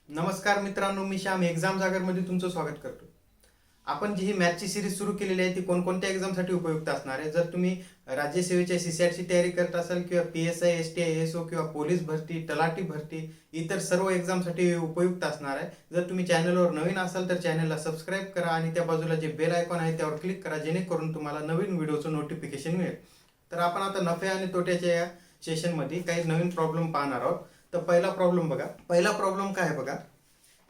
नमस्कार मित्रांनो, मी श्याम एक्झाम जागरमध्ये तुमचं स्वागत करतो. आपण जी ही मॅथची सिरीज सुरू केलेली आहे ती कोणकोणत्या एक्झामसाठी उपयुक्त असणार आहे. जर तुम्ही राज्यसेवेच्या सीसॅटची तयारी करत असाल किंवा PSI, STI, ASO किंवा पोलीस भरती, तलाठी भरती, इतर सर्व एक्झामसाठी उपयुक्त असणार आहे. जर तुम्ही चॅनलवर नवीन असाल तर चॅनलला सबस्क्राईब करा आणि त्या बाजूला जे बेल आयकॉन आहे त्यावर क्लिक करा, जेणेकरून तुम्हाला नवीन व्हिडिओचं नोटिफिकेशन मिळेल. तर आपण आता नफे आणि तोट्याच्या या सेशनमध्ये काही नवीन प्रॉब्लेम पाहणार आहोत. तर पहिला प्रॉब्लेम बघा. पहिला प्रॉब्लेम काय आहे बघा.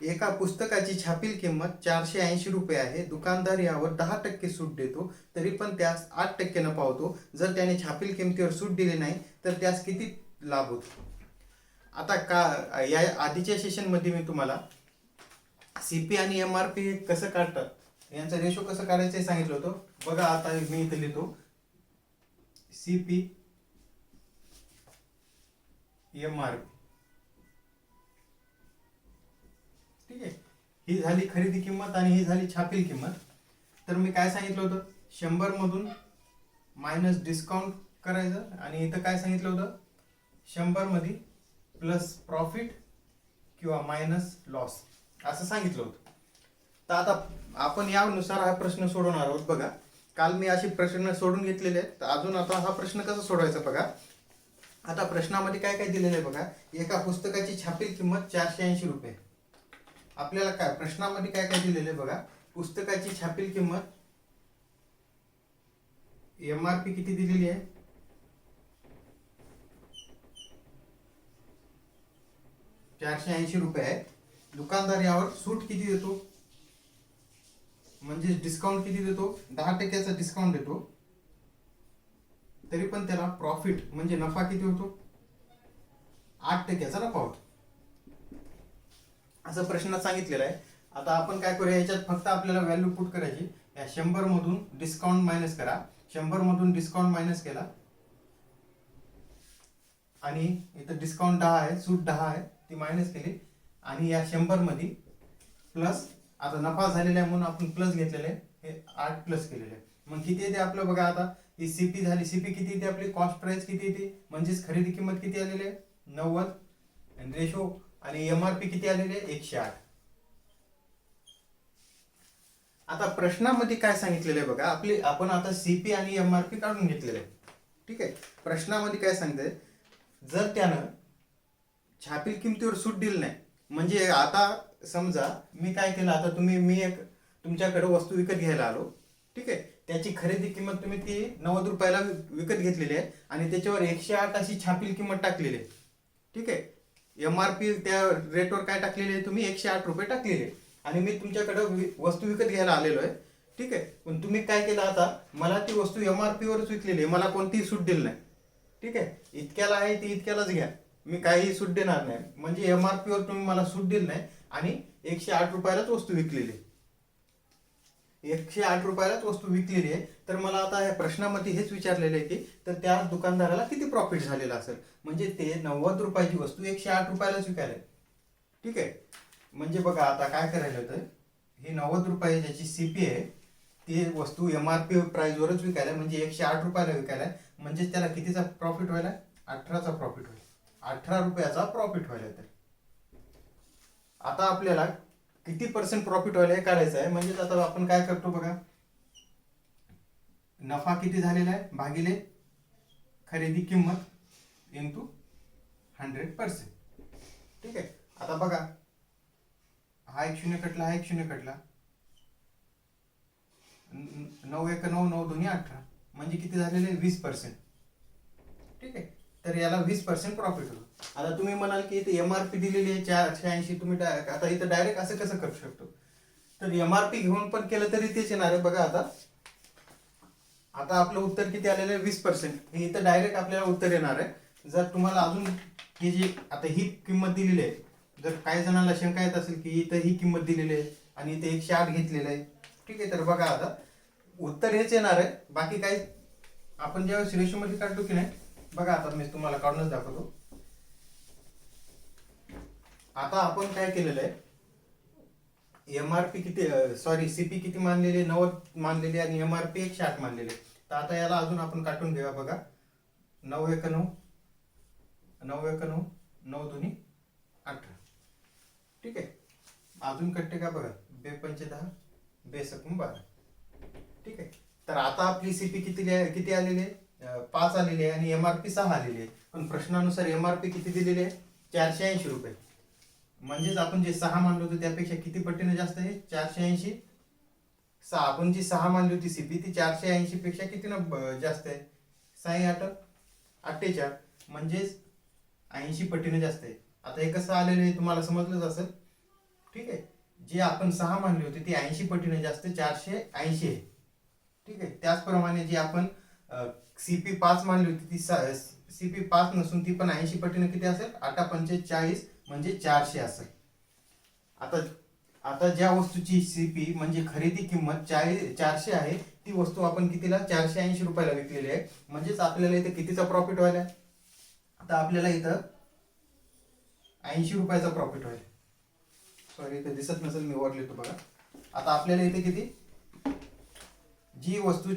एका पुस्तकाची छापील किंमत 480 रुपये आहे. दुकानदार यावर 10% सूट देतो, तरी पण त्यास 8% नफा होतो. जर त्याने छापील किमतीवर सूट दिली नाही तर त्यास किती लाभ होतो. आता का या आधीच्या सेशनमध्ये मी तुम्हाला CP आणि MRP कसं काढतात यांचा रेशो कसं काढायचं हे सांगितलं होतं. बघा आता मी इथे लिहितो CP MRP. ठीक आहे, ही झाली खरेदी किंमत आणि ही झाली छापील किंमत. तर मी काय सांगितलं होतं, 100 मधून मायनस डिस्काउंट करायचं आणि इथं काय सांगितलं होतं, 100 मध्ये प्लस प्रॉफिट किंवा मायनस लॉस असं सांगितलं होतं. तर आता आपण यानुसार हा प्रश्न सोडवणार आहोत. बघा, काल मी असे प्रश्न सोडून घेतलेले आहेत. तर अजून आता हा प्रश्न कसा सोडवायचा बघा. आता प्रश्नामध्ये काय काय दिलेलं आहे बघा. एका पुस्तकाची छापील किंमत 480 रुपये. आपल्याला काय प्रश्नामध्ये काय काय दिलेलं आहे बघा. पुस्तकाची छापील किंमत MRP किती दिलेली आहे, 480 रुपये आहे. दुकानदार यावर सूट किती देतो, म्हणजे डिस्काउंट किती देतो, 10% डिस्काउंट देतो, तरी पण त्याला प्रॉफिट म्हणजे नफा किती होतो, 8% नफा होतो, असं प्रश्नात सांगितलेलं आहे. आता आपण काय करूया, याच्यात फक्त आपल्याला व्हॅल्यू पुट करायची. या 100 मधून डिस्काउंट मायनस करा. 100 मधून डिस्काउंट मायनस केला आणि इथं डिस्काउंट 10 आहे, सूट 10 आहे, ती मायनस केली आणि या 100 मध्ये प्लस, आता नफा झालेला आहे म्हणून आपण प्लस घेतलेले आहे, हे 8 प्लस केलेले आहे. मग किती येते आपलं बघा. आता ही CP झाली. CP किती येते आपली, कॉस्ट प्राइस किती येते, म्हणजेच खरेदी किंमत किती आलेली आहे 90 आणि रेशो, आणि MRP किती आलेले आहे 108. आता प्रश्नामध्ये काय सांगितलेलं आहे बघा. आपण आता CP आणि MRP काढून घेतलेले आहे. ठीक आहे, प्रश्नामध्ये काय सांगतंय, जर त्यानं छापील किमतीवर सूट दिली नाही, म्हणजे आता समजा मी काय केलं, आता मी एक तुमच्याकडे वस्तू विकत घ्यायला आलो. ठीक आहे, त्याची खरेदी किंमत तुम्ही ती 90 रुपयाला विकत घेतलेली आहे आणि त्याच्यावर 108 अशी छापील किंमत टाकलेली आहे. ठीक आहे, MRP त्या रेटवर काय टाकलेली आहे तुम्ही, 108 रुपये टाकलेले आहे आणि मी तुमच्याकडे वस्तू विकत घ्यायला आलेलो आहे. ठीक आहे, पण तुम्ही काय केलं, आता मला ती वस्तू MRP वरच विकलेली आहे, मला कोणतीही सूट दिली नाही. ठीक आहे, इतक्याला आहे ती इतक्यालाच घ्या, मी काही सूट देणार नाही. म्हणजे MRP वर तुम्ही मला सूट दिली नाही आणि 108 रुपयालाच वस्तू विकलेली आहे. 108 रुपयालाच वस्तू विकलेली आहे. तर मला आता या प्रश्नामध्ये हेच विचारलेलं आहे की तर त्या दुकानदाराला किती प्रॉफिट झालेला असेल, म्हणजे ते 90 रुपयाची वस्तू 108 रुपयालाच विकायला. ठीक आहे, म्हणजे बघा आता काय करायला होतं, ही 90 रुपये ज्याची CP आहे ती वस्तू MRP प्राइसवरच विकायला, म्हणजे 108 रुपयाला विकायला, म्हणजे त्याला कितीचा प्रॉफिट व्हायला, 18चा प्रॉफिट व्हायला, 18 रुपयाचा प्रॉफिट व्हायला. तर आता आपल्याला किती % प्रॉफिट व्हायला हे काढायचं आहे. म्हणजे आता आपण काय करतो बघा, नफा किती झालेला आहे भागिले खरेदी किंमत इंटू 100%. ठीक आहे, आता बघा, हा एक शून्य कटला, हा एक शून्य कटला, 9 1 9 9 2 18, म्हणजे किती झालेले 20%. ठीक आहे, तर याला 20% प्रॉफिट होतो. आता तुम्ही म्हणाल की इथे MRP दिलेली आहे 480, तुम्ही आता इथं डायरेक्ट असं कसं करू शकतो, तर MRP घेऊन पण केलं तरी तेच येणार आहे. बघा आता आता आपलं उत्तर किती आलेलं आहे 20%. हे इथं डायरेक्ट आपल्याला उत्तर येणार आहे. जर तुम्हाला अजून ही जी आता ही किंमत दिलेली आहे, जर काही जणांना शंका येत असेल की इथं ही किंमत दिलेली आहे आणि इथे 108 घेतलेलं आहे. ठीक आहे, तर बघा आता उत्तर हेच येणार आहे, बाकी काही. आपण ज्यावेळेस रेशोमध्ये काढतो की नाही, बघा आता मी तुम्हाला काढूनच दाखवतो. आता आपण काय केलेलं आहे, MRP किती, सॉरी CP किती मानलेली, 90 मानलेली आणि MRP 108 मानलेली. तर आता याला अजून आपण काटून घेऊया. बघा, 9 1 9 9 1 9 9 2 18. ठीक आहे. अजून कट्टे का बघा, 2×5 = 10, 2×12. ठीक आहे. तर आता आपली सीपी किती आलेली आहे? 5 आलेली आहे आणि MRP 6 आलेली आहे. पण प्रश्नानुसार MRP किती दिलेली आहे? 480 रुपये. म्हणजेच आपण जे 6 मानलो होतो त्यापेक्षा किती पटीने जास्त आहे? 480. आपण जी 6 मानली होती सीपी ती 480 पेक्षा किती जास्त आहे? 6×8 = 48, म्हणजेच 80 पटीने जास्त आहे. आता हे कसं आलेलं आहे तुम्हाला समजलंच असेल. ठीक आहे. जे आपण 6 मानली होती ती 80 पटीने जास्त 480 आहे. ठीक आहे. त्याचप्रमाणे जी आपण सीपी 5 मानली होती ती सीपी 5 नसून ती पण 80 पटीने किती असेल? 8×5 = 40, म्हणजे 400 असेल. आता ज्या वस्तूची सीपी म्हणजे खरेदी किंमत 400 आहे ती वस्तू आपण कितीला? 480 रुपयाला विकलेली आहे. म्हणजेच आपल्याला इथं कितीचा प्रॉफिट व्हायला? आता आपल्याला इथं 80 रुपयाचा प्रॉफिट होईल. सॉरी, इथं दिसत नसेल, मी वर लिहितो बघा. आता आपल्याला इथे किती, जी वस्तू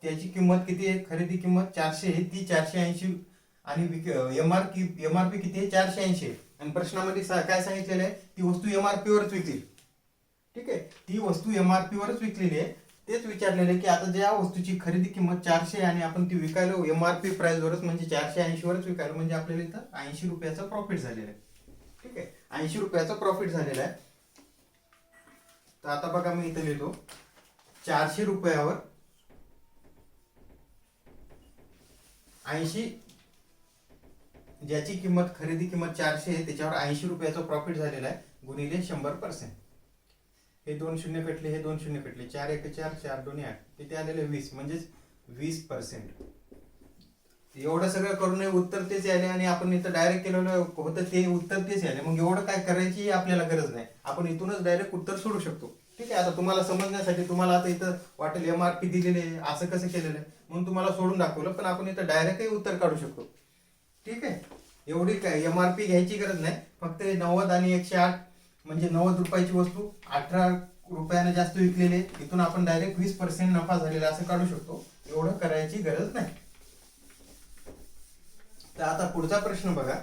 त्याची किंमत किती आहे? खरेदी किंमत 400 आहे, ती 480 आणि एमआरपी किती आहे? 480 आहे. आणि प्रश्नामध्ये काय सांगितलेलं आहे? ती वस्तू एमआरपी वरच विकली. ठीक आहे. ती वस्तू एमआरपी वरच विकलेली आहे. तेच विचारलेलं आहे की आता ज्या वस्तूची खरेदी किंमत 400 आणि आपण ती विकायलो एमआरपी प्राइस वरच, म्हणजे 480 वरच विकायलो, म्हणजे आपल्याला इथं 80 रुपयाचा प्रॉफिट झालेला आहे. ठीक आहे. 80 रुपयाचा प्रॉफिट झालेला आहे. तर आता बघा मी इथं लिहितो 400 रुपयावर 80, ज्याची किंमत खरेदी किंमत 400 आहे त्याच्यावर 80 रुपयाचा प्रॉफिट झालेला आहे, गुणिले 100%. हे 2 शून्य कटले, हे 2 शून्य कटले, 4×1 = 4, 4×2 = 8, किती आलेले? 20, म्हणजेच 20%. एवढं सगळं करूनही उत्तर तेच आले आणि आपण इथं डायरेक्ट केलेलं होतं ते उत्तर तेच आले. मग एवढं काय करायची आपल्याला गरज नाही, आपण इथूनच डायरेक्ट उत्तर सोडू शकतो. ठीक आहे. आता तुम्हाला समजण्यासाठी तुम्हाला आता इथं वाटेल एमआरपी दिलेले आहे, असं कसं केलेलं आहे म्हणून तुम्हाला सोडून दाखवलं, पण आपण इथं डायरेक्टही उत्तर काढू शकतो. ठीक आहे. एवढी काय एमआरपी घ्यायची गरज नाही, फक्त 90 आणि 108, म्हणजे 90 रुपयाची वस्तू 18 रुपयाने जास्त विकलेली आहे, इथून आपण डायरेक्ट 20% नफा झालेला असं काढू शकतो. एवढं करायची गरज नाही. तर आता पुढचा प्रश्न बघा.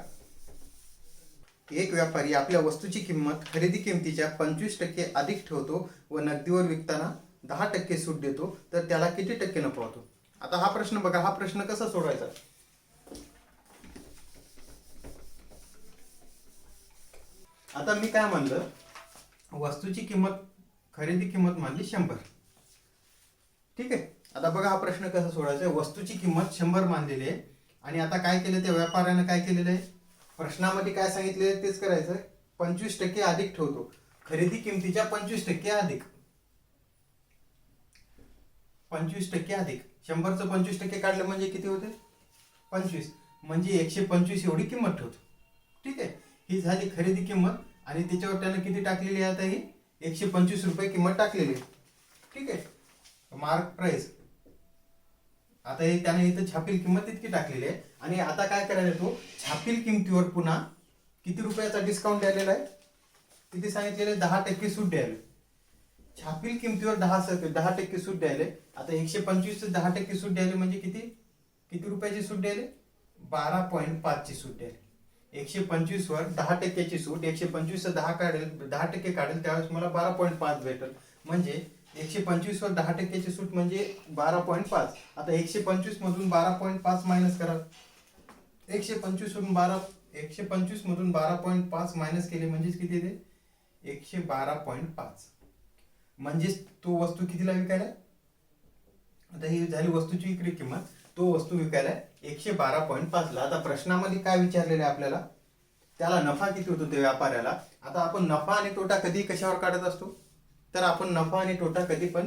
एक व्यापारी आपल्या वस्तूची किंमत खरेदी किमतीच्या 25% अधिक ठेवतो व नगदीवर विकताना 10% सूट देतो, तर त्याला किती टक्के नफा होतो? आता हा प्रश्न बघा, हा प्रश्न कसा सोडवायचा? आता मी काय म्हणलं, वस्तूची किंमत खरेदी किंमत मानली 100. ठीक आहे. आता बघा हा प्रश्न कसा सोडवायचा. वस्तूची किंमत 100 मानलेली आहे आणि आता काय केलं त्या व्यापाऱ्यानं, काय केलेलं आहे? प्रश्नामध्ये काय सांगितलेलं आहे तेच करायचं. 25% अधिक ठेवतो, खरेदी किमतीच्या 25% अधिक, 25% अधिक 100चं 25% काढलं म्हणजे किती होते? 25, म्हणजे 125 एवढी किंमत ठेवतो. ठीक आहे. ही झाली खरेदी किंमत आणि त्याच्यावर त्यानं किती टाकलेली आहे? आता ही 125 रुपये किंमत टाकलेली आहे. ठीक आहे. Mark price. आता हे त्याने इथं छापील किंमत इतकी टाकलेली आहे आणि आता काय करायला, तो छापील किमतीवर पुन्हा किती रुपयाचा डिस्काउंट द्यायला आहे? किती सांगितलेलं आहे? 10% सूट द्यायला. छापील किमतीवर 10% सूट द्यायला. आता 125 10% सूट द्यायला म्हणजे किती रुपयाची सूट द्यायला? 12.5 ची सूट द्यायला. 125 वर 10% सूट, 125 10% काढेल त्यावेळेस मला 12.5 भेटेल. म्हणजे 125 वर 10% सूट म्हणजे 12.5. आता 125 मधून 12.5 मायनस करा. 125 मधून 12.5 मायनस केले म्हणजेच किती येते? 112.5. म्हणजेच तो वस्तू कितीला विकायला? आता ही झाली वस्तूची विक्री किंमत. तो वस्तू विकायला 112.5 ला. आता प्रश्नामध्ये काय विचारलेलं आहे आपल्याला? त्याला नफा किती होतो त्या व्यापाऱ्याला? आता आपण नफा आणि तोटा कधी कशावर काढत असतो? तर आपण नफा आणि तोटा कधी पण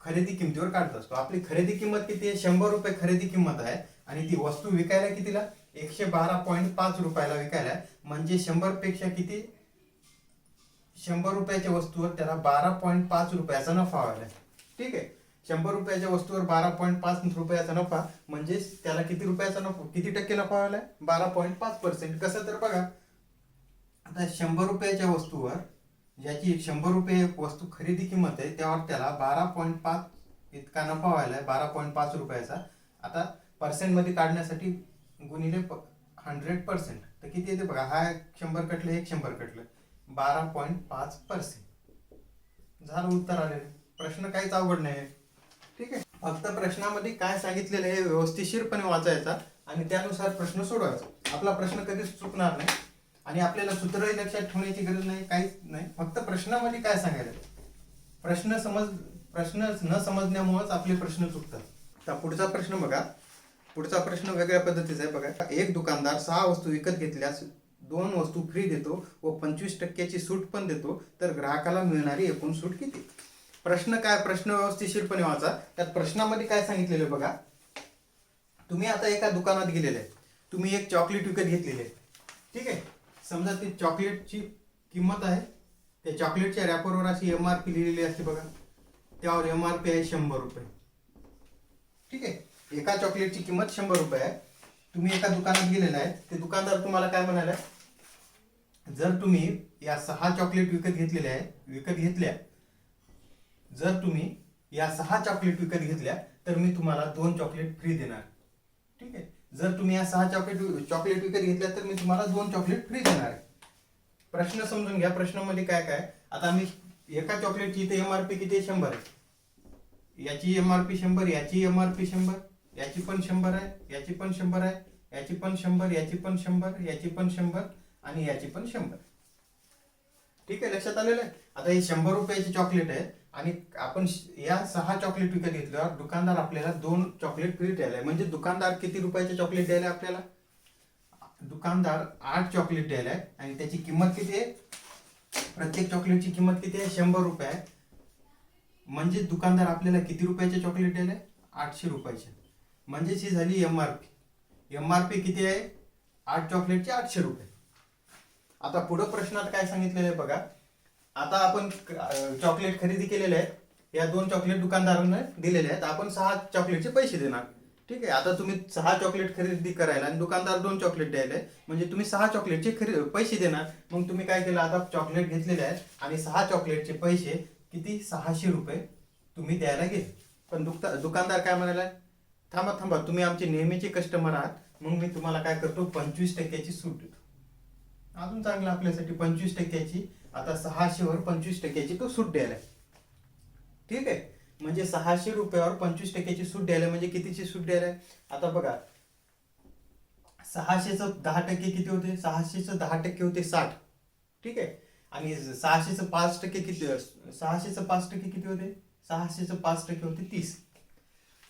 खरेदी किमतीवर काढत असतो. आपली खरेदी किंमत किती आहे? 100 रुपये खरेदी किंमत आहे आणि ती वस्तू विकायला कितीला? 112.5 रुपयाला विकायला. म्हणजे 100 पेक्षा किती? 100 रुपयाच्या वस्तूवर त्याला 12.5 रुपयाचा नफा व्हायला. ठीक आहे. 100 रुपयाच्या वस्तूवर 12.5 रुपयाचा नफा म्हणजे त्याला किती रुपयाचा नफा, किती टक्के नफा व्हायला? 12.5%. कसं तर बघा, आता 100 रुपयाच्या वस्तूवर, ज्याची 100 रुपये वस्तू खरेदी किंमत आहे त्यावर त्याला 12.5 इतका नफा व्हायला, 12.5 रुपयाचा. आता पर्सेंट मध्ये काढण्यासाठी गुणिले 100%, तर किती येते बघा. हा 100 कटलं, 100 कटलं, 12.5%. झालं उत्तर आलेलं. प्रश्न काहीच अवघड नाही. ठीक आहे, फक्त प्रश्नामध्ये काय सांगितलेलं आहे व्यवस्थितशीरपणे वाचायचा आणि त्यानुसार प्रश्न सोडवायचा. आपला प्रश्न कधीच चुकणार नाही आणि आपल्याला सूत्रही लक्षात ठेवण्याची गरज नाही, काहीच नाही. फक्त प्रश्नामध्ये काय सांगायचं, प्रश्न न समजण्यामुळेच आपले प्रश्न चुकतात. तर पुढचा प्रश्न बघा. पुढचा प्रश्न वेगळ्या पद्धतीचा आहे बघा. एक दुकानदार 6 वस्तू विकत घेतल्यास 2 वस्तू फ्री देतो व 25% सूट पण देतो, तर ग्राहकाला मिळणारी एकूण सूट किती? प्रश्न काय, प्रश्न व्यवस्थितशीरपणे वाचा. त्यात प्रश्नामध्ये काय सांगितलेलं बघा. तुम्ही आता एका दुकानात गेलेले आहे, तुम्ही एक चॉकलेट विकत घेतलेली आहे. ठीक आहे, समजा ती चॉकलेटची किंमत आहे, त्या चॉकलेटच्या रॅपरवर अशी MRP लिहिलेली असते बघा, त्यावर MRP आहे 100 रुपये. ठीक आहे, एका चॉकलेटची किंमत 100 रुपये आहे. तुम्ही एका दुकानात गेलेला आहे, ते दुकानदार तुम्हाला काय म्हणाला, जर तुम्ही या 6 चॉकलेट विकत घेतल्या, जर तुम्ही या 6 चॉकलेट विकत घेतल्या तर मी तुम्हाला 2 चॉकलेट फ्री देणार. ठीक आहे, जर तुम्ही या 6 चॉकलेट विकत घेतल्या तर मी तुम्हाला 2 चॉकलेट फ्री देणार आहे. प्रश्न समजून घ्या. प्रश्नामध्ये काय काय, आता मी एका चॉकलेटची इथे MRP किती आहे, 100 आहे. याची MRP 100, याची MRP 100, याची पण 100 आहे, याची पण 100 आहे, याची पण 100, याची पण 100, याची पण 100 आणि याची पण 100. ठीक आहे, लक्षात आलेलं आहे. आता ही 100 रुपयाची चॉकलेट आहे आणि आपण या 6 चॉकलेट विकत घेतल्यावर दुकानदार आपल्याला 2 चॉकलेट फ्री द्यायला, म्हणजे दुकानदार किती रुपयाचे चॉकलेट द्यायला आपल्याला, दुकानदार 8 चॉकलेट द्यायला आणि त्याची किंमत किती आहे, प्रत्येक चॉकलेटची किंमत किती आहे, 100 रुपये आहे. म्हणजे दुकानदार आपल्याला किती रुपयाचे चॉकलेट द्यायला, 800 रुपयाचे. म्हणजेच ही झाली MRP किती आहे, 8 चॉकलेटचे 800 रुपये. आता पुढे प्रश्नात काय सांगितलेलं आहे बघा. आता आपण चॉकलेट खरेदी केलेले आहेत, या 2 चॉकलेट दुकानदारांना दिलेले आहेत, आपण 6 चॉकलेटचे पैसे देणार. ठीक आहे, आता तुम्ही 6 चॉकलेट खरेदी करायला आणि दुकानदार 2 चॉकलेट द्यायला, म्हणजे तुम्ही 6 चॉकलेटचे पैसे देणार. मग तुम्ही काय केलं, आता चॉकलेट घेतलेले आहेत आणि 6 चॉकलेटचे पैसे किती, 600 रुपये तुम्ही द्यायला गेले. पण दुकानदार काय म्हणाला, थांबा तुम्ही आमचे नेहमीचे कस्टमर आहात, मग मी तुम्हाला काय करतो, 25% सूट देतो. अजून चांगलं आपल्यासाठी 25%. आता 600 वर 25% तो सूट द्यायला. ठीक आहे, म्हणजे 600 रुपयावर 25% सूट द्यायला, म्हणजे कितीची सूट द्यायला. आता बघा, 600चं 10% किती होते, 600चं 10% होते 60. ठीक आहे, आणि 600चं 5% किती, 600चं 5% किती होते, 600चं 5% होते 30.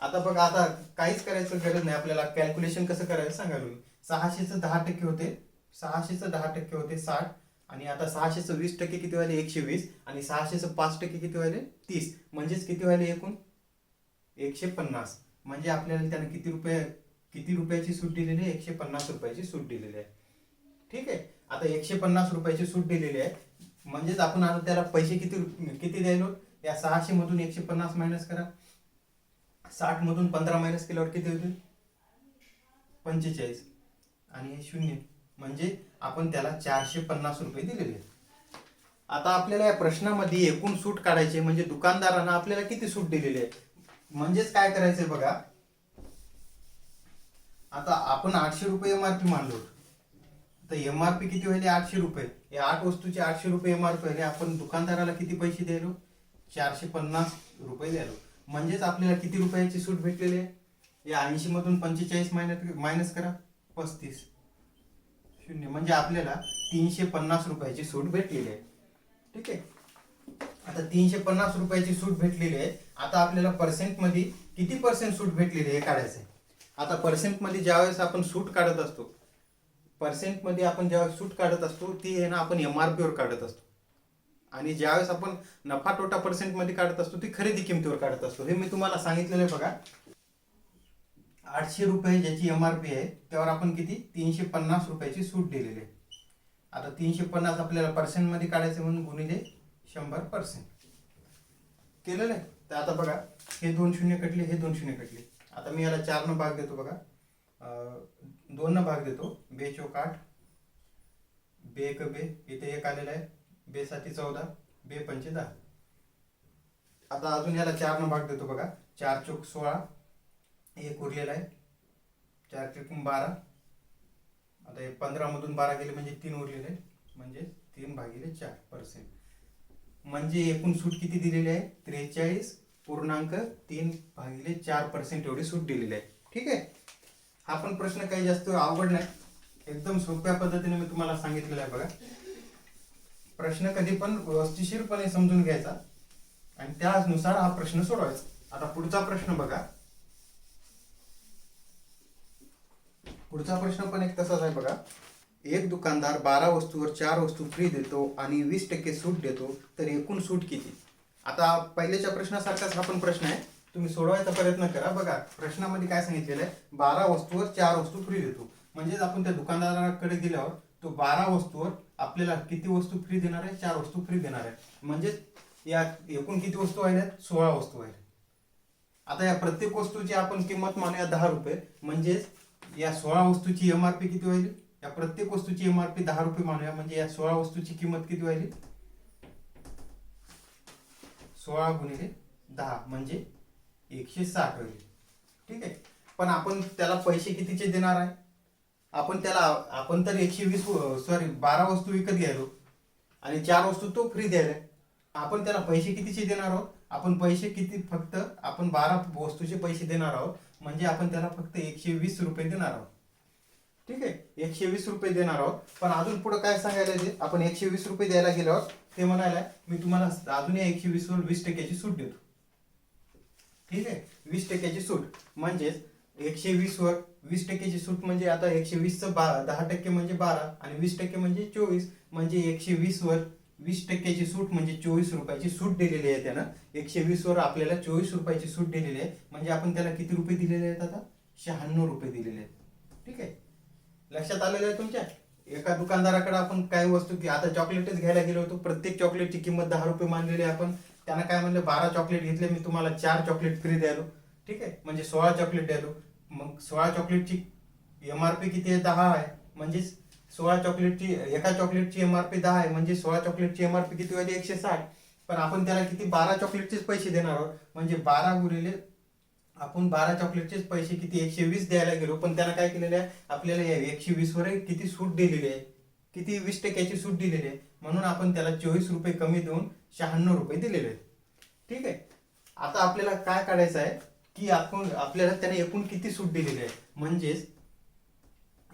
आता बघा, आता काहीच करायचं गरज नाही आपल्याला. कॅल्क्युलेशन कसं करायचं सांगा मी. 600चं 10% होते, 600चं 10% होते 60, आणि आता 600चं 20% किती व्हायले, 120, आणि 600चं 5% किती व्हायले, 30. म्हणजेच किती व्हायले एकूण, 150. म्हणजे आपल्याला त्याने किती रुपयाची सूट दिलेली आहे, 150 रुपयाची सूट दिलेली आहे. ठीक आहे, आता 150 रुपयाची सूट दिलेली आहे, म्हणजेच आपण आता त्याला पैसे किती द्यायलो, या 600 मधून 150 मायनस करा, 60 मधून 15 मायनस केल्यावर किती होते, 45, आणि हे 0, म्हणजे आपण त्याला 450 रुपये दिलेले आहेत. आता आपल्याला या प्रश्नामध्ये एकूण सूट काढायची, म्हणजे दुकानदारांना आपल्याला किती सूट दिलेली आहे. म्हणजेच काय करायचंय बघा, आता आपण 800 रुपये MRP मानलो, तर MRP किती व्हायले, 800 रुपये. या 8 वस्तूचे 800 रुपये MRP व्हायले. आपण दुकानदाराला किती पैसे द्यायलो, 450 रुपये द्यायलो. म्हणजेच आपल्याला किती रुपयाची सूट भेटलेली आहे, या 80 मधून 45 मायनस करा, 35, 0, म्हणजे आपल्याला 350 रुपयाची सूट भेटलेली आहे. ठीक आहे, आता 350 रुपयाची सूट भेटलेली आहे. आता आपल्याला पर्सेंट मध्ये किती पर्सेंट सूट भेटलेली आहे काढायचं आहे. आता पर्सेंट मध्ये ज्यावेळेस आपण सूट काढत असतो, पर्सेंट मध्ये आपण ज्यावेळेस सूट काढत असतो ती आहे ना, आपण MRP वर काढत असतो, आणि ज्यावेळेस आपण नफा तोटा पर्सेंट मध्ये काढत असतो ती खरेदी किमतीवर काढत असतो. हे मी तुम्हाला सांगितलेलं आहे बघा. 800 रुपये ज्याची MRP आहे त्यावर आपण किती, 350 रुपयाची सूट दिलेली आहे. आता 350 आपल्याला पर्सेंट मध्ये काढायचे, म्हणून गुणिले 100% केलेलं आहे. तर आता बघा, हे 2 शून्य कटले, हे 2 शून्य कटले. आता मी याला 4 न भाग देतो बघा, 2 न भाग देतो, 2 चौक 8, 2 एक 2, इथे 1 आलेला आहे, 2 साठी 14, 2 पंचे 10. आता अजून याला 4 न भाग देतो बघा, 4 चौक 16, 1 उरलेला आहे, 4 त्रिकोण 12. आता हे 15 मधून 12 गेले म्हणजे 3 उरलेले, म्हणजे 3/4%. म्हणजे एकूण सूट किती दिलेली आहे? 43.3/4% एवढी सूट दिलेली आहे. ठीक आहे. हा पण प्रश्न काही जास्त अवघड नाही, एकदम सोप्या पद्धतीने मी तुम्हाला सांगितलेलं आहे. बघा, प्रश्न कधी पण व्यवस्थितपणे समजून घ्यायचा आणि त्यानुसार हा प्रश्न सोडवायचा. आता पुढचा प्रश्न बघा. पुढचा प्रश्न पण एक तसाच आहे. बघा, एक दुकानदार 12 वस्तूवर 4 वस्तू फ्री देतो आणि 20% सूट देतो, तर एकूण सूट किती? आता पहिल्याच्या प्रश्नासारखाच हा पण प्रश्न आहे, तुम्ही सोडवायचा प्रयत्न करा. बघा, प्रश्नामध्ये काय सांगितलेलं आहे? 12 वस्तूवर 4 वस्तू फ्री देतो. म्हणजेच आपण त्या दुकानदाराकडे गेल्यावर तो 12 वस्तूवर आपल्याला किती वस्तू फ्री देणार आहे? 4 वस्तू फ्री देणार आहे. म्हणजेच या एकूण किती वस्तू आहेत? 16 वस्तू आहेत. आता या प्रत्येक वस्तूची आपण किंमत मानूया 10 रुपये. म्हणजेच या 16 वस्तूची MRP किती होईल? या प्रत्येक वस्तूची MRP 10 रुपये मानूया. म्हणजे या 16 वस्तूची किंमत किती होईल? 16 गुणिले 10 म्हणजे 160 होईल. ठीक आहे. पण आपण त्याला पैसे कितीचे देणार आहे? आपण तर 12 वस्तू विकत घ्यायलो आणि 4 वस्तू तो फ्री द्यायला. आपण त्याला पैसे कितीचे देणार आहोत? आपण पैसे किती? फक्त आपण 12 वस्तूचे पैसे देणार आहोत. म्हणजे आपण त्याला फक्त 120 रुपये देणार आहोत. ठीक आहे, 120 रुपये देणार आहोत. पण अजून पुढे काय सांगायला ते? आपण 120 रुपये द्यायला गेल्यावर ते म्हणायला मी तुम्हाला अजून या 120 वर 20% सूट देतो. ठीक आहे, 20% सूट. म्हणजेच 120 वर 20% सूट म्हणजे आता 120चं 10% म्हणजे 12 आणि 20% म्हणजे 24. म्हणजे 120 वर 20% सूट म्हणजे 24 रुपयाची सूट दिलेली आहे त्यानं. 120 वर आपल्याला 24 रुपयाची सूट दिलेली आहे. म्हणजे आपण त्याला किती रुपये दिलेले आहेत? आता 96 रुपये दिलेले आहेत. ठीक आहे, लक्षात आलेलं आहे तुमच्या? एका दुकानदाराकडे आपण काही वस्तू आता चॉकलेटच घ्यायला गेलो होतो. प्रत्येक चॉकलेटची किंमत 10 रुपये मानलेली आहे आपण. त्यांना काय म्हणलं? 12 चॉकलेट घेतले, मी तुम्हाला 4 चॉकलेट फ्री द्यायलो. ठीक आहे, म्हणजे 16 चॉकलेट द्यायलो. मग 16 चॉकलेटची MRP किती आहे? 10 आहे. म्हणजेच 16 चॉकलेटची एका चॉकलेटची MRP 10 आहे. म्हणजे 16 चॉकलेटची MRP किती होईल? 160. पण आपण त्याला किती? 12 चॉकलेटचेच पैसे देणार आहोत. म्हणजे 12 गुणिले आपण 12 चॉकलेटचेच पैसे किती? 120 द्यायला गेलो. पण त्यानं काय केलेलं आहे? आपल्याला 120 वर किती सूट दिलेली आहे? किती? 20% सूट दिलेली आहे. म्हणून आपण त्याला 24 रुपये कमी देऊन 96 रुपये दिलेले आहेत. ठीक आहे. आता आपल्याला काय काढायचं आहे की आपल्याला त्याने एकूण किती सूट दिलेली आहे? म्हणजेच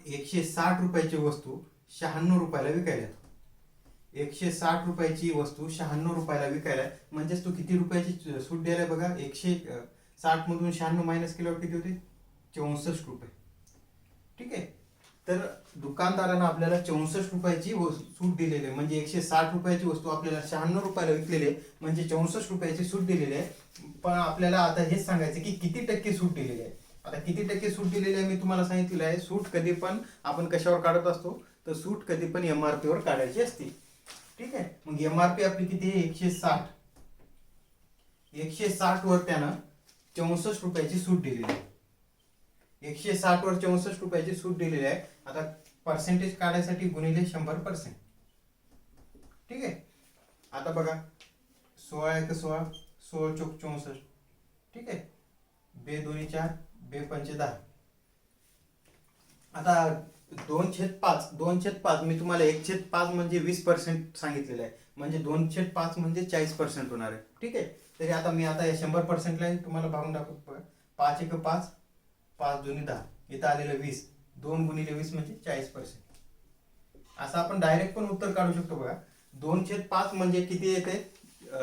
160 रुपयाची वस्तू 96 रुपयाला विकायला. 160 रुपयाची वस्तू 96 रुपयाला विकायला. म्हणजेच तू किती रुपयाची सूट द्यायला? बघा, 160 मधून 96 मायनस केल्यावर किती होते? 64 रुपये. ठीक आहे, तर दुकानदारानं आपल्याला 64 रुपयाची सूट दिलेली आहे. म्हणजे 160 रुपयाची वस्तू आपल्याला 96 रुपयाला विकलेली आहे. म्हणजे 64 रुपयाची सूट दिलेली आहे. पण आपल्याला आता हेच सांगायचं की किती टक्के सूट दिलेली आहे. आता किती टक्के सूट दिलेली आहे मी तुम्हाला सांगितलेलं आहे. सूट कधी पण आपण कशावर काढत असतो? तर सूट कधी पण MRP वर काढायची असते. ठीक आहे, मग MRP आपली किती आहे? 160. 160 वर त्यानं 64 रुपयाची सूट दिलेली आहे. 160 वर 64 रुपयाची सूट दिलेली आहे. आता पर्सेंटेज काढायसाठी गुणिले 100%. ठीक आहे, आता बघा, 16 1 16, 16 चौक 64. ठीक आहे, 2 2 4, 2 5 10. आता 2/5 2/5 मी तुम्हाला 1/5 म्हणजे 20% सांगितलेलं आहे. म्हणजे 2/5 म्हणजे 40% होणार आहे. ठीक आहे, तरी आता मी आता 100% ला तुम्हाला भागून दाखवतो. 5 1 5, 5 2 10, इथं आलेलं 20. 2 गुणिले 20 म्हणजे 40%. असं आपण डायरेक्ट पण उत्तर काढू शकतो. बघा, 2/5 म्हणजे किती येते?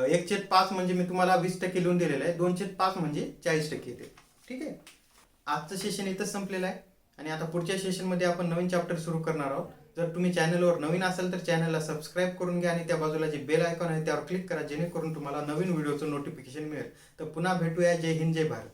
1/5 म्हणजे मी तुम्हाला 20% लिहून दिलेलं आहे. 2/5 म्हणजे 40% येते. ठीक आहे, आजचं सेशन इथंच संपलेलं आहे आणि आता पुढच्या सेशनमध्ये आपण नवीन चॅप्टर सुरू करणार आहोत. जर तुम्ही चॅनलवर नवीन असाल तर चॅनलला सबस्क्राईब करून घ्या आणि त्या बाजूला जे बेल आयकॉन आहे त्यावर क्लिक करा, जेणेकरून तुम्हाला नवीन व्हिडिओचं नोटिफिकेशन मिळेल. तर पुन्हा भेटूया. जय हिंद, जय भारत.